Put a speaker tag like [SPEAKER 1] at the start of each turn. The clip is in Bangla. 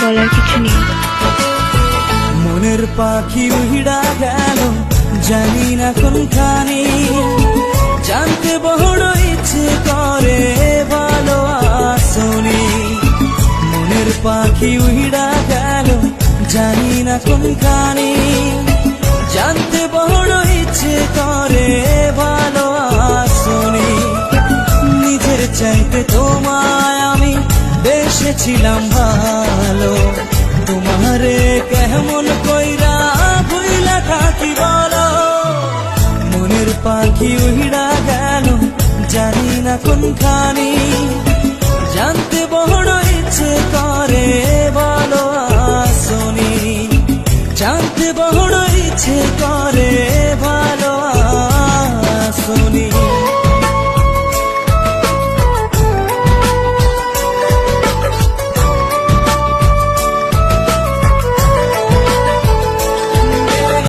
[SPEAKER 1] বলার কিছু নেই।
[SPEAKER 2] মনের পাখি উড়া গেল জানি না কোনখানি, জানতে বড় ইচ্ছে করে ভালো আসনি। মনের পাখি উড়া গেল জানি না কোনখানি, জানতে বড় ইচ্ছে করে ভালো আসনি। নিজের চাইতে তোমায় আমি বেসেছিলাম ভালো, তোমারে কেমন কইরা ভুইলা থাকি বলো। মনের পাখি উড়া গেল জানি না কোনখানি, জানতে বড় ইচ্ছে করে ভালো আসনি, জানতে বড় ইচ্ছে করে ভালো